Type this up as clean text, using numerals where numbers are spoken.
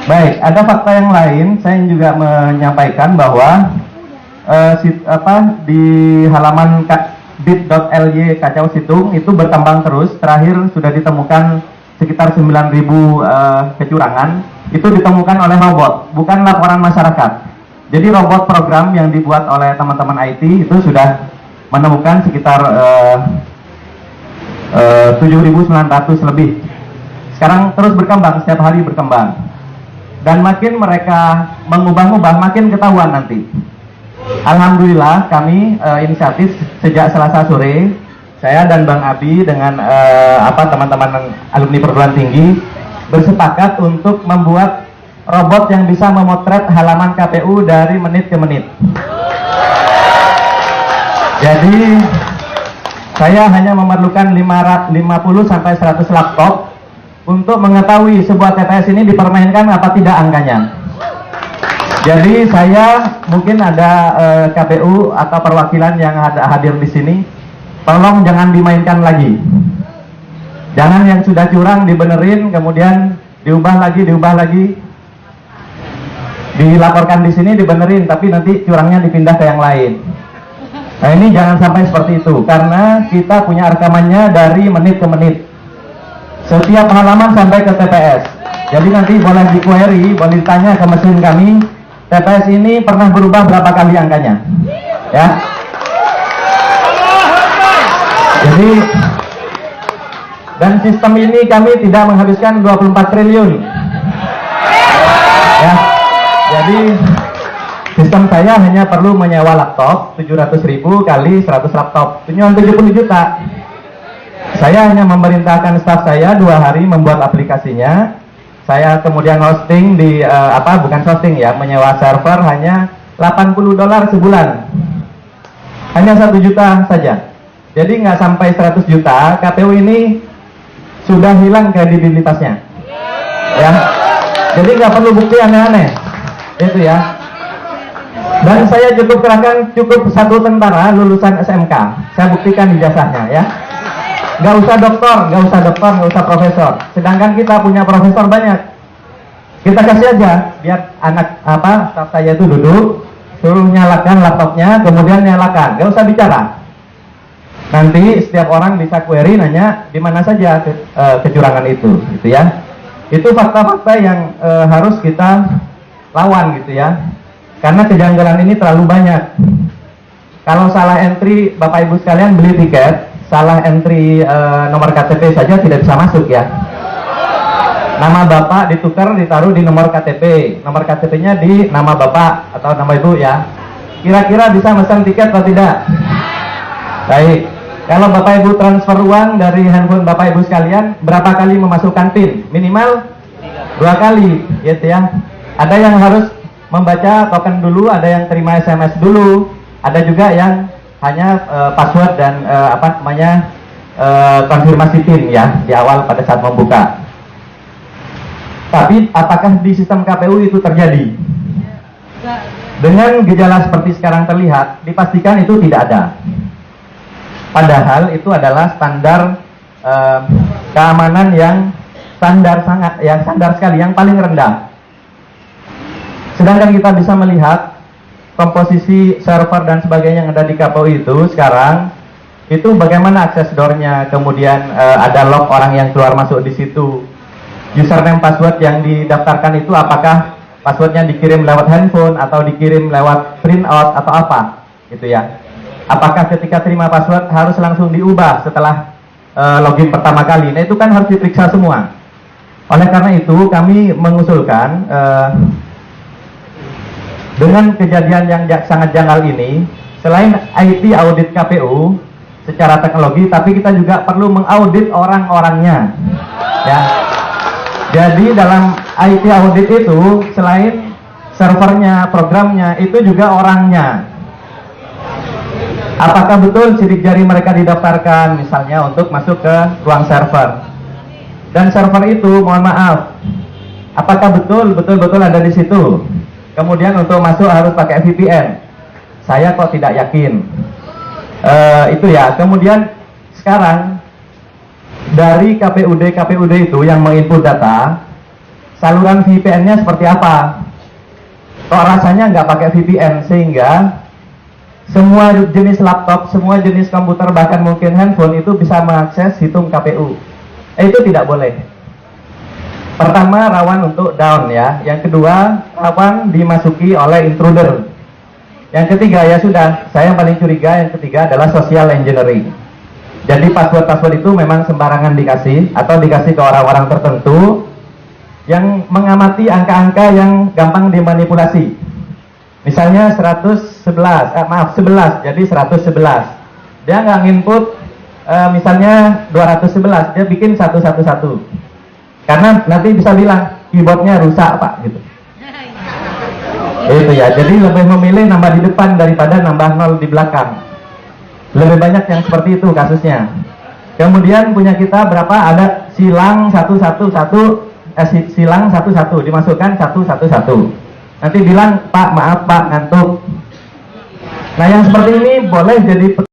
Baik, ada fakta yang lain. Saya juga menyampaikan bahwa di halaman bit.ly Kacau Situng itu berkembang terus. Terakhir sudah ditemukan sekitar 9.000 kecurangan. Itu ditemukan oleh robot, bukan laporan masyarakat. Jadi robot program yang dibuat oleh teman-teman IT itu sudah menemukan sekitar 7.900 lebih. Sekarang terus berkembang, setiap hari berkembang. Dan makin mereka mengubah-ubah, makin ketahuan nanti. Alhamdulillah kami inisiatif sejak Selasa sore, saya dan Bang Abi dengan teman-teman alumni perguruan tinggi bersepakat untuk membuat robot yang bisa memotret halaman KPU dari menit ke menit. Jadi saya hanya memerlukan 50 sampai 100 laptop untuk mengetahui sebuah TPS ini dipermainkan apa tidak angkanya. Jadi saya mungkin ada KPU atau perwakilan yang hadir di sini, tolong jangan dimainkan lagi. Jangan yang sudah curang dibenerin, kemudian diubah lagi, dilaporkan di sini dibenerin, tapi nanti curangnya dipindah ke yang lain. Nah ini jangan sampai seperti itu, karena kita punya rekamannya dari menit ke menit. Setiap halaman sampai ke TPS. Jadi nanti boleh di-query, boleh ditanya ke mesin kami, TPS ini pernah berubah berapa kali angkanya. Ya. Jadi, dan sistem ini kami tidak menghabiskan 24 triliun. Ya. Jadi, sistem saya hanya perlu menyewa laptop 700.000 kali 100 laptop. Cuma 70 juta. Saya hanya memerintahkan staf saya 2 hari membuat aplikasinya. Saya kemudian hosting di bukan hosting ya, menyewa server hanya $80 sebulan. Hanya 1 juta saja. Jadi nggak sampai 100 juta, KPU ini sudah hilang kredibilitasnya. Ya. Jadi nggak perlu bukti aneh-aneh. Itu ya. Dan saya cukup satu tentara lulusan SMK. Saya buktikan ijazahnya ya. Nggak usah doktor, nggak usah profesor. Sedangkan kita punya profesor banyak. Kita kasih aja, biar staf saya itu duduk, suruh nyalakan laptopnya, kemudian nyalakan, nggak usah bicara. Nanti setiap orang bisa query nanya di mana saja kecurangan itu, gitu ya. Itu fakta-fakta yang harus kita lawan, gitu ya. Karena kejanggalan ini terlalu banyak. Kalau salah entry, Bapak Ibu sekalian beli tiket, salah entry nomor KTP saja tidak bisa masuk ya. Nama Bapak ditukar, ditaruh di nomor KTP, nomor KTP-nya di nama Bapak atau nama Ibu ya. Kira-kira bisa pesan tiket atau tidak? Baik. Kalau Bapak Ibu transfer uang dari handphone Bapak Ibu sekalian, berapa kali memasukkan PIN? Minimal 2 kali, gitu ya. Ada yang harus membaca token dulu, ada yang terima SMS dulu, ada juga yang hanya password dan konfirmasi PIN ya di awal pada saat membuka. Tapi apakah di sistem KPU itu terjadi? Dengan gejala seperti sekarang terlihat, dipastikan itu tidak ada. Padahal itu adalah standar keamanan yang standar sekali, yang paling rendah. Sedangkan kita bisa melihat komposisi server dan sebagainya yang ada di KPU itu sekarang, itu bagaimana akses door-nya, kemudian ada log orang yang keluar masuk di situ, username password yang didaftarkan itu apakah passwordnya dikirim lewat handphone atau dikirim lewat printout atau apa, gitu ya. Apakah ketika terima password harus langsung diubah setelah login pertama kali? Nah itu kan harus diperiksa semua. Oleh karena itu kami mengusulkan dengan kejadian yang sangat janggal ini, selain IT audit KPU secara teknologi, tapi kita juga perlu mengaudit orang-orangnya. Ya. Jadi dalam IT audit itu selain servernya, programnya, itu juga orangnya. Apakah betul sidik jari mereka didaftarkan misalnya untuk masuk ke ruang server? Dan server itu, mohon maaf, apakah betul-betul ada di situ? Kemudian untuk masuk harus pakai VPN. Saya kok tidak yakin. Itu ya. Kemudian sekarang dari KPUD itu yang menginput data, saluran VPN-nya seperti apa. Kok rasanya nggak pakai VPN, sehingga semua jenis laptop, semua jenis komputer, bahkan mungkin handphone itu bisa mengakses situng KPU. Itu tidak boleh. Pertama, rawan untuk down ya. Yang kedua, rawan dimasuki oleh intruder. Yang ketiga, ya sudah, saya yang paling curiga, yang ketiga adalah social engineering. Jadi password-password itu memang sembarangan dikasih, atau dikasih ke orang-orang tertentu yang mengamati angka-angka yang gampang dimanipulasi. Misalnya 11, jadi 111. Dia nggak nginput misalnya 211, dia bikin 111. Karena nanti bisa bilang keyboardnya rusak Pak, gitu. Itu ya, jadi lebih memilih nambah di depan daripada nambah 0 di belakang. Lebih banyak yang seperti itu kasusnya. Kemudian punya kita berapa? Ada silang 111. Silang 11 dimasukkan 111. Nanti bilang Pak maaf Pak ngantuk. Nah yang seperti ini boleh jadi